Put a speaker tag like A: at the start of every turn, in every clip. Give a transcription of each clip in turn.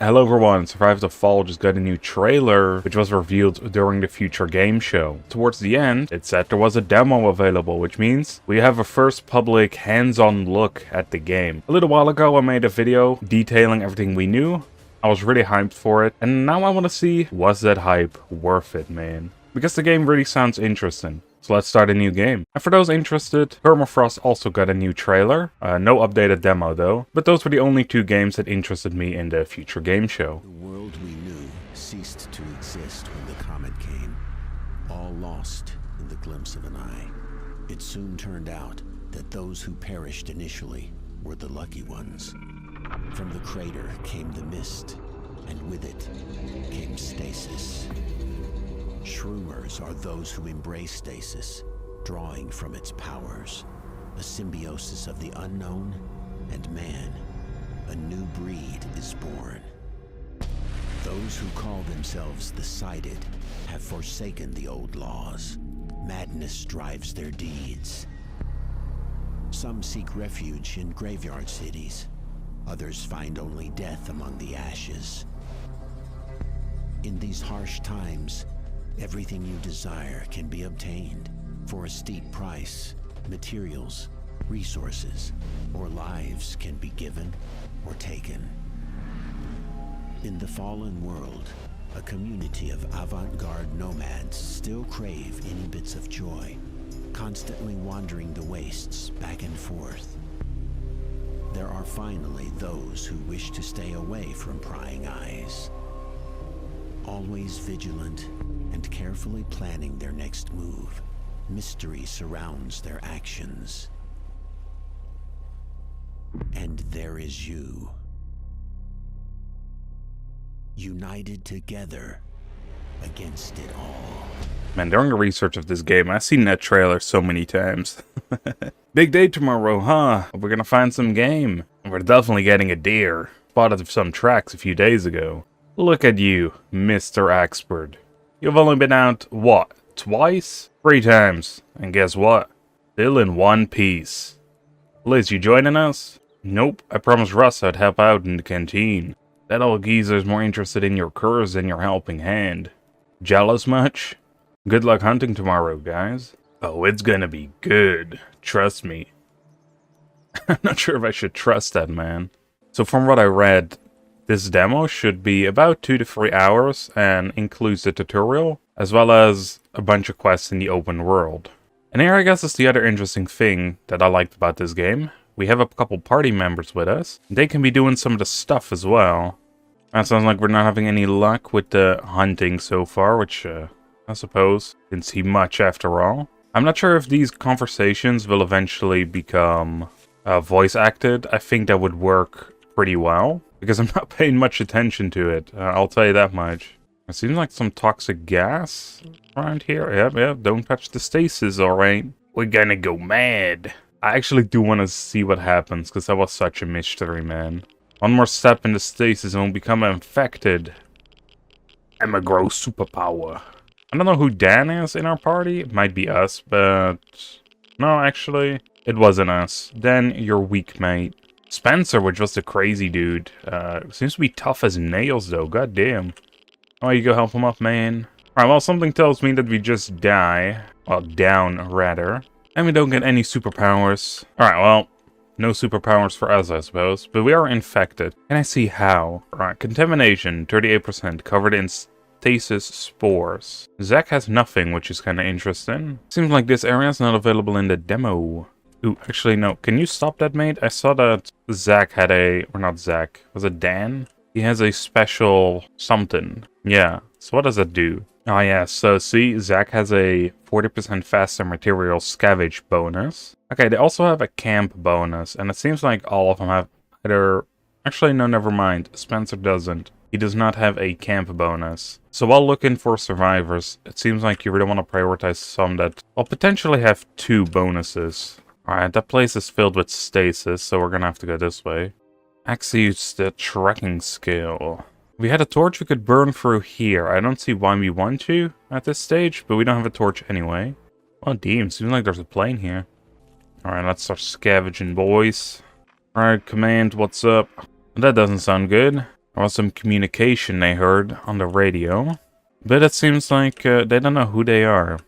A: Hello everyone, Survive the Fall just got a new trailer, which was revealed during the Future Game Show. Towards the end, it said there was a demo available, which means we have a first public hands-on look at the game. A little while ago I made a video detailing everything we knew. I was really hyped for it, and now I want to see, was that hype worth it, man? Because the game really sounds interesting. So let's start a new game. And for those interested, Permafrost also got a new trailer. No updated demo though, but those were the only two games that interested me in the Future Game Show.
B: The world we knew ceased to exist when the comet came, all lost in the glimpse of an eye. It soon turned out that those who perished initially were the lucky ones. From the crater came the mist, and with it came stasis. Shroomers are those who embrace stasis, drawing from its powers. A symbiosis of the unknown and man. A new breed is born. Those who call themselves the Sighted have forsaken the old laws. Madness drives their deeds. Some seek refuge in graveyard cities. Others find only death among the ashes. In these harsh times, everything you desire can be obtained for a steep price. Materials, resources, or lives can be given or taken. In the fallen world, a community of avant-garde nomads still crave any bits of joy, constantly wandering the wastes back and forth. There are finally those who wish to stay away from prying eyes, always vigilant and carefully planning their next move. Mystery surrounds their actions. And there is you. United together against it all.
A: Man, during the research of this game, I've seen that trailer so many times. Big day tomorrow, huh? We're gonna find some game. We're definitely getting a deer. Spotted some tracks a few days ago. Look at you, Mr. Expert. You've only been out, what, twice? 3 times. And guess what? Still in one piece. Liz, you joining us? Nope, I promised Russ I'd help out in the canteen. That old geezer's more interested in your curves than your helping hand. Jealous much? Good luck hunting tomorrow, guys. Oh, it's gonna be good. Trust me. I'm not sure if I should trust that man. So from what I read, this demo should be about 2 to 3 hours and includes the tutorial, as well as a bunch of quests in the open world. And here I guess is the other interesting thing that I liked about this game. We have a couple party members with us. They can be doing some of the stuff as well. That sounds like we're not having any luck with the hunting so far, which I suppose didn't see much after all. I'm not sure if these conversations will eventually become voice acted. I think that would work pretty well, because I'm not paying much attention to it. I'll tell you that much. It seems like some toxic gas around here. Yep, don't touch the stasis, alright. We're gonna go mad. I actually do want to see what happens, because that was such a mystery, man. One more step in the stasis and we'll become infected. I'm a gross superpower. I don't know who Dan is in our party. It might be us, but... no, actually, it wasn't us. Dan, you're weak, mate. Spencer, which was the crazy dude, seems to be tough as nails, though. God damn. Oh, you go help him up, man. Alright, well, something tells me that we just die. Well, down, rather. And we don't get any superpowers. Alright, well, no superpowers for us, I suppose. But we are infected. Can I see how? Alright, contamination, 38%, covered in stasis spores. Zach has nothing, which is kind of interesting. Seems like this area is not available in the demo. Ooh, actually, no. Can you stop that, mate? I saw that Zach had a... or not Zach. Was it Dan? He has a special something. Yeah. So what does that do? Oh, yeah. So, see, Zach has a 40% faster material scavenge bonus. Okay, they also have a camp bonus. And it seems like all of them have either... actually, no, never mind. Spencer doesn't. He does not have a camp bonus. So while looking for survivors, it seems like you really want to prioritize some that will potentially have 2 bonuses. Alright, that place is filled with stasis, so we're gonna have to go this way. Executes the trekking skill. We had a torch we could burn through here. I don't see why we want to at this stage, but we don't have a torch anyway. Oh, damn, seems like there's a plane here. Alright, let's start scavenging, boys. Alright, command, what's up? That doesn't sound good. There was some communication they heard on the radio. But it seems like they don't know who they are.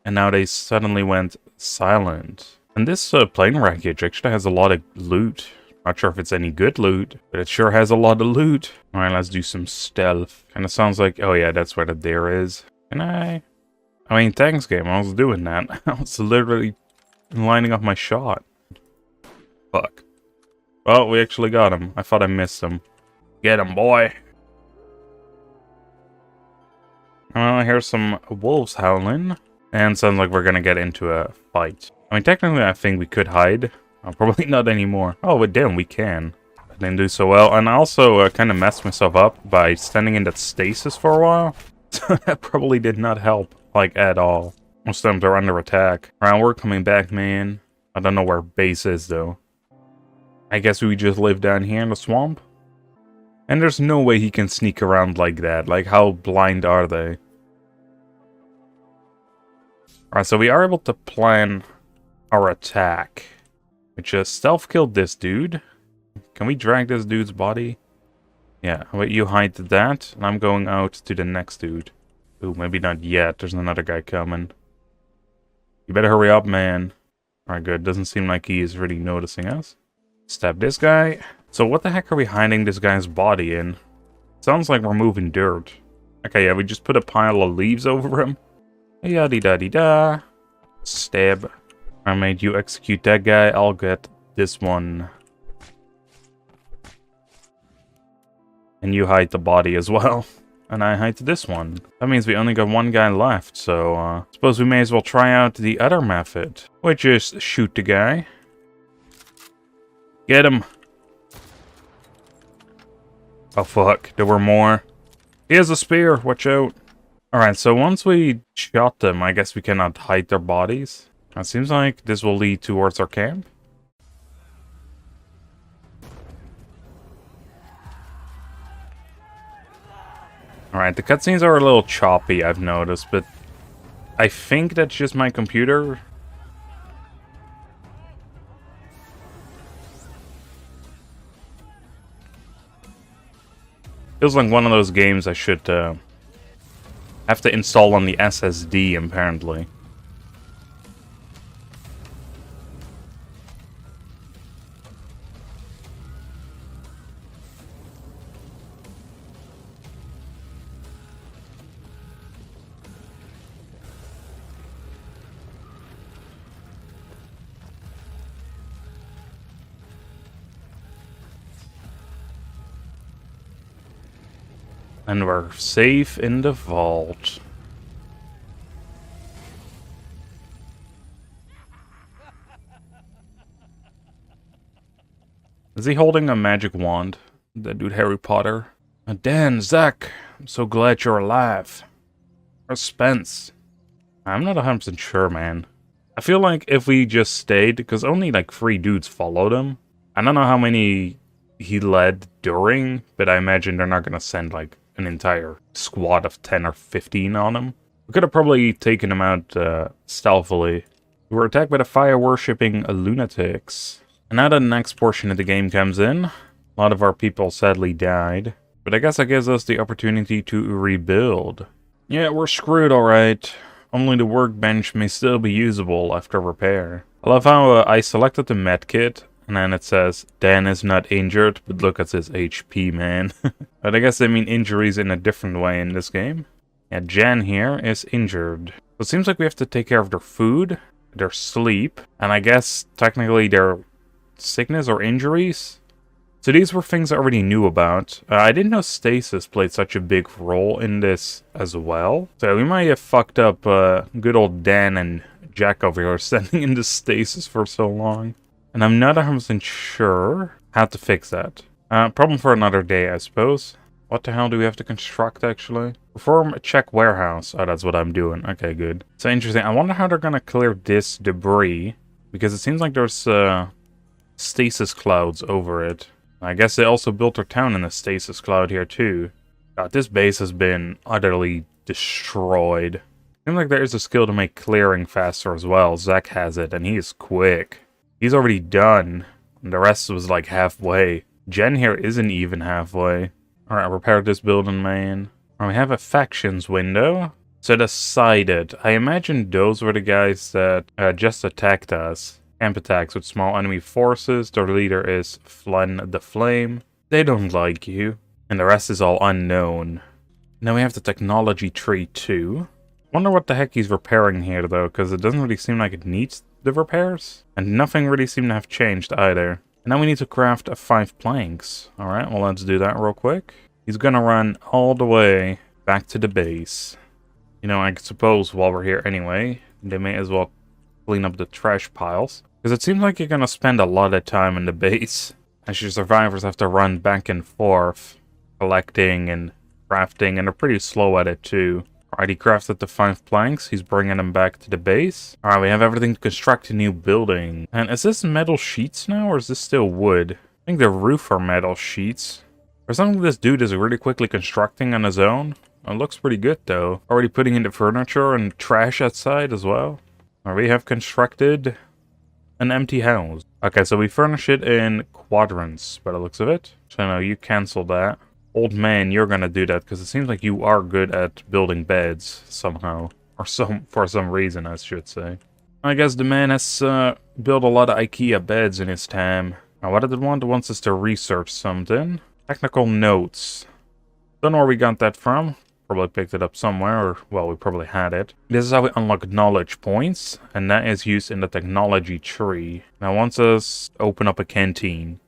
A: And now they suddenly went silent. And this plane wreckage actually has a lot of loot. Not sure if it's any good loot, but it sure has a lot of loot. Alright, let's do some stealth. Kinda sounds like, oh yeah, that's where the deer is. Can I mean, thanks game, I was doing that. I was literally lining up my shot. Fuck. Well, we actually got him. I thought I missed him. Get him, boy! Well, here's some wolves howling. And sounds like we're gonna get into a fight. I mean, technically, I think we could hide. Probably not anymore. Oh, but damn, we can. I didn't do so well. And I also kind of messed myself up by standing in that stasis for a while. So that probably did not help, like, at all. Most of them are under attack. Alright, we're coming back, man. I don't know where base is, though. I guess we just live down here in the swamp? And there's no way he can sneak around like that. Like, how blind are they? Alright, so we are able to plan our attack. We just stealth killed this dude. Can we drag this dude's body? Yeah, wait, you hide that, and I'm going out to the next dude. Ooh, maybe not yet. There's another guy coming. You better hurry up, man. Alright, good. Doesn't seem like he is really noticing us. Stab this guy. So what the heck are we hiding this guy's body in? Sounds like we're moving dirt. Okay, yeah, we just put a pile of leaves over him. Yaddy-da-dee-da. Stab. I made you execute that guy. I'll get this one. And you hide the body as well. And I hide this one. That means we only got one guy left, so suppose we may as well try out the other method. Which is shoot the guy. Get him. Oh fuck, there were more. He has a spear, watch out. Alright, so once we shot them, I guess we cannot hide their bodies. It seems like this will lead towards our camp. Alright, the cutscenes are a little choppy, I've noticed, but I think that's just my computer. Feels like one of those games I should have to install on the SSD, apparently. And we're safe in the vault. Is he holding a magic wand? That dude Harry Potter? Dan, Zach, I'm so glad you're alive. Or Spence. I'm not 100% sure, man. I feel like if we just stayed, because only like 3 dudes followed him. I don't know how many he led during, but I imagine they're not gonna send like an entire squad of 10 or 15 on him. We could have probably taken him out stealthily. We were attacked by the fire-worshipping lunatics. And now the next portion of the game comes in. A lot of our people sadly died. But I guess that gives us the opportunity to rebuild. Yeah, we're screwed alright. Only the workbench may still be usable after repair. I love how I selected the medkit. And then it says, Dan is not injured, but look at his HP, man. But I guess they mean injuries in a different way in this game. Yeah, Jan here is injured. So it seems like we have to take care of their food, their sleep, and I guess technically their sickness or injuries. So these were things I already knew about. I didn't know stasis played such a big role in this as well. So we might have fucked up good old Dan and Jack over here standing in the stasis for so long. And I'm not 100% sure how to fix that. Problem for another day, I suppose. What the hell do we have to construct, actually? Perform a check warehouse. Oh, that's what I'm doing. Okay, good. So interesting. I wonder how they're gonna clear this debris. Because it seems like there's stasis clouds over it. I guess they also built their town in a stasis cloud here, too. God, this base has been utterly destroyed. Seems like there is a skill to make clearing faster as well. Zach has it, and he is quick. He's already done. And the rest was like halfway. Jen here isn't even halfway. Alright, repair this building, man. We have a factions window. So decided. I imagine those were the guys that just attacked us. Camp attacks with small enemy forces. Their leader is Flynn the Flame. They don't like you. And the rest is all unknown. Now we have the technology tree too. Wonder what the heck he's repairing here though, because it doesn't really seem like it needs the repairs. And nothing really seemed to have changed either. And now we need to craft 5 planks. Alright, well let's do that real quick. He's gonna run all the way back to the base. You know, I suppose while we're here anyway, they may as well clean up the trash piles. Because it seems like you're gonna spend a lot of time in the base. As your survivors have to run back and forth, collecting and crafting, and they're pretty slow at it too. Alright, he crafted the 5 planks. He's bringing them back to the base. Alright, we have everything to construct a new building. And is this metal sheets now, or is this still wood? I think the roof are metal sheets. Or something this dude is really quickly constructing on his own. It looks pretty good though. Already putting in the furniture and trash outside as well. Alright, we have constructed an empty house. Okay, so we furnish it in quadrants by the looks of it. So no, you cancel that. Old man, you're gonna do that because it seems like you are good at building beds somehow. Or for some reason, I should say. I guess the man has built a lot of IKEA beds in his time. Now, what did it want? It wants us to research something. Technical notes. Don't know where we got that from. Probably picked it up somewhere, or, well, we probably had it. This is how we unlock knowledge points, and that is used in the technology tree. Now, once us open up a canteen.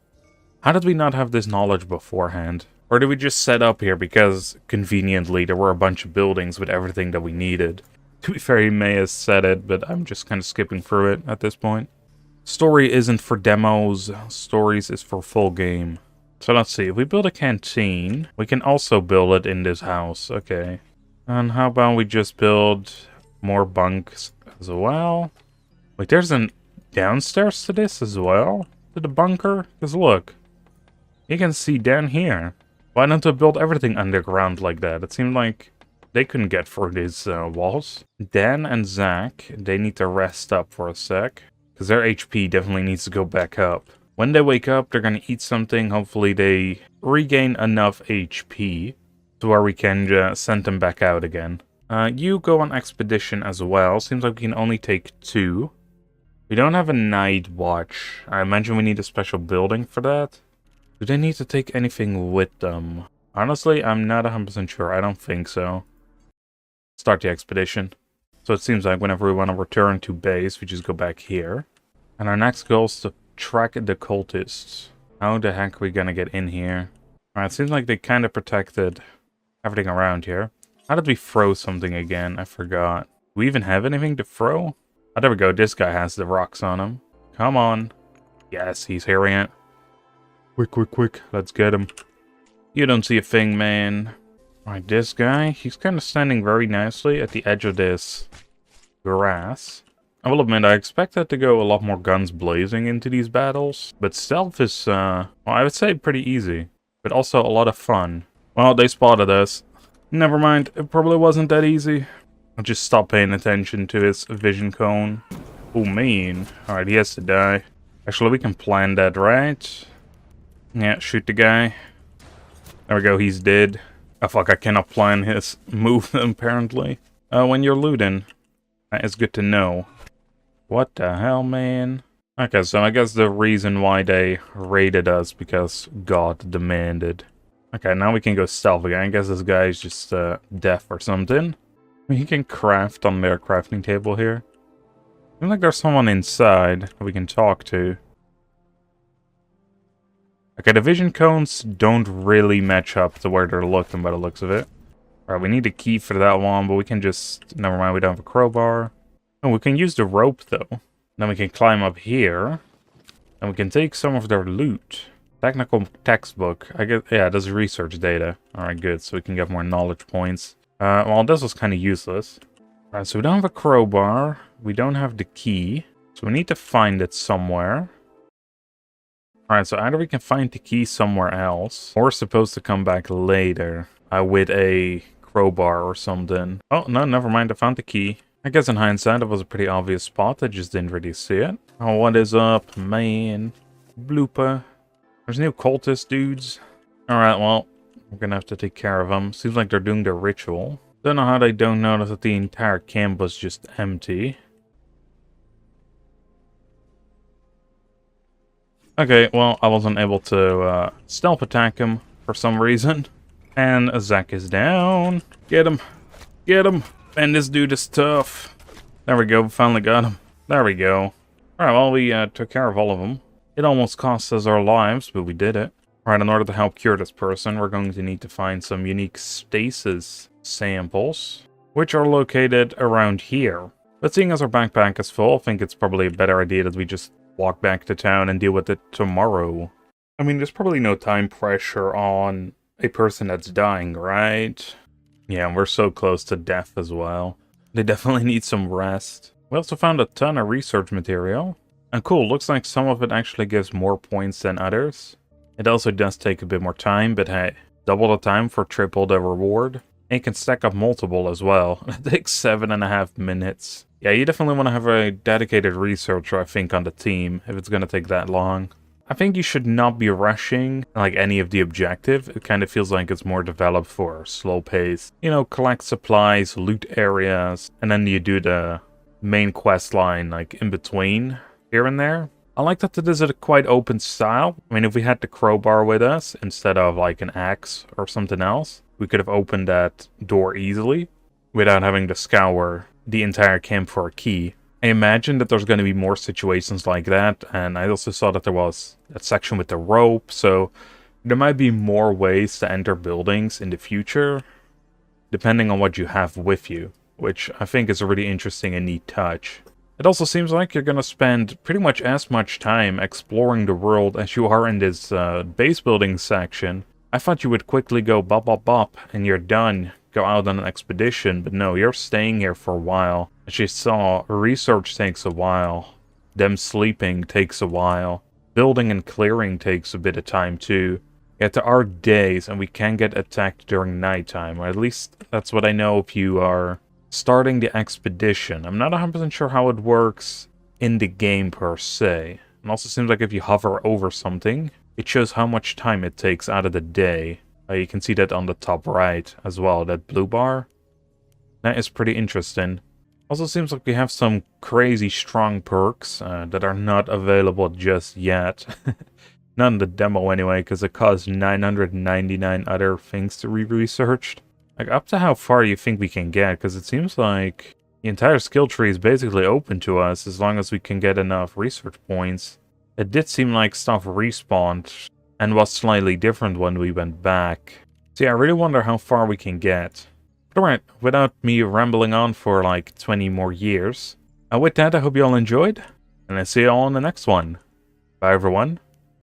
A: How did we not have this knowledge beforehand? Or did we just set up here because, conveniently, there were a bunch of buildings with everything that we needed? To be fair, he may have said it, but I'm just kind of skipping through it at this point. Story isn't for demos, stories is for full game. So let's see, if we build a canteen, we can also build it in this house, okay. And how about we just build more bunks as well? Wait, there's an downstairs to this as well? To the bunker? Because look, you can see down here. Why don't they build everything underground like that? It seemed like they couldn't get through these walls. Dan and Zach, they need to rest up for a sec. Because their HP definitely needs to go back up. When they wake up, they're going to eat something. Hopefully they regain enough HP to where we can send them back out again. You go on expedition as well. Seems like we can only take 2. We don't have a night watch. I imagine we need a special building for that. Do they need to take anything with them? Honestly, I'm not 100% sure. I don't think so. Start the expedition. So it seems like whenever we want to return to base, we just go back here. And our next goal is to track the cultists. How the heck are we gonna get in here? Alright, it seems like they kind of protected everything around here. How did we throw something again? I forgot. Do we even have anything to throw? Oh, there we go. This guy has the rocks on him. Come on. Yes, he's hearing it. Quick, quick, quick. Let's get him. You don't see a thing, man. Alright, this guy, he's kind of standing very nicely at the edge of this grass. I will admit, I expected to go a lot more guns blazing into these battles, but stealth is, well, I would say pretty easy, but also a lot of fun. Well, they spotted us. Never mind, it probably wasn't that easy. I'll just stop paying attention to his vision cone. Oh, man. Alright, he has to die. Actually, we can plan that, right? Yeah, shoot the guy. There we go, he's dead. Oh, fuck, I cannot plan his move, apparently. When you're looting, that is good to know. What the hell, man? Okay, so I guess the reason why they raided us because God demanded. Okay, now we can go stealth again. I guess this guy is just deaf or something. I mean, he can craft on their crafting table here. Seems like there's someone inside that we can talk to. Okay, the vision cones don't really match up to where they're looking by the looks of it. Alright, we need a key for that one, but we can just... Never mind, we don't have a crowbar. Oh, we can use the rope, though. Then we can climb up here. And we can take some of their loot. Technical textbook. I guess, yeah, that's research data. Alright, good. So we can get more knowledge points. Well, this was kind of useless. Alright, so we don't have a crowbar. We don't have the key. So we need to find it somewhere. Alright, so either we can find the key somewhere else. Or we're supposed to come back later. With a crowbar or something. Oh, no, never mind. I found the key. I guess in hindsight, it was a pretty obvious spot. I just didn't really see it. Oh, what is up, man? Blooper. There's new cultist dudes. Alright, well, We're gonna have to take care of them. Seems like they're doing their ritual. Don't know how they don't notice that the entire camp was just empty. Okay, well, I wasn't able to stealth attack him for some reason. And Zack is down. Get him. Get him. Man, this dude is tough. There we go, finally got him. There we go. Alright, well, we took care of all of them. It almost cost us our lives, but we did it. Alright, in order to help cure this person, we're going to need to find some unique stasis samples, which are located around here. But seeing as our backpack is full, I think it's probably a better idea that we just walk back to town and deal with it tomorrow. I mean, there's probably no time pressure on a person that's dying, right? Yeah, we're so close to death as well. They definitely need some rest. We also found a ton of research material. And cool, looks like some of it actually gives more points than others. It also does take a bit more time, but hey, double the time for triple the reward. And you can stack up multiple as well. It takes 7.5 minutes. Yeah, you definitely want to have a dedicated researcher, I think, on the team, if it's going to take that long. I think you should not be rushing, like, any of the objective. It kind of feels like it's more developed for slow pace. You know, collect supplies, loot areas, and then you do the main quest line, like, in between, here and there. I like that it is a quite open style. I mean, if we had the crowbar with us, instead of, like, an axe or something else, we could have opened that door easily, without having to scour the entire camp for a key. I imagine that there's going to be more situations like that, and I also saw that there was that section with the rope, so there might be more ways to enter buildings in the future, depending on what you have with you, which I think is a really interesting and neat touch. It also seems like you're going to spend pretty much as much time exploring the world as you are in this base building section. I thought you would quickly go bop bop bop and you're done, go out on an expedition, but no, you're staying here for a while. As you saw, research takes a while, them sleeping takes a while, building and clearing takes a bit of time too. Yet there are days and we can get attacked during nighttime, or at least that's what I know if you are starting the expedition. I'm not 100% sure how it works in the game per se. It also seems like if you hover over something, it shows how much time it takes out of the day. You can see that on the top right as well, that blue bar. That is pretty interesting. Also seems like we have some crazy strong perks that are not available just yet. Not in the demo anyway, because it costs 999 other things to be researched. Like, up to how far you think we can get, because it seems like the entire skill tree is basically open to us as long as we can get enough research points. It did seem like stuff respawned and was slightly different when we went back. So yeah, I really wonder how far we can get. But alright, without me rambling on for like 20 more years. With that, I hope you all enjoyed, and I'll see you all in the next one. Bye everyone.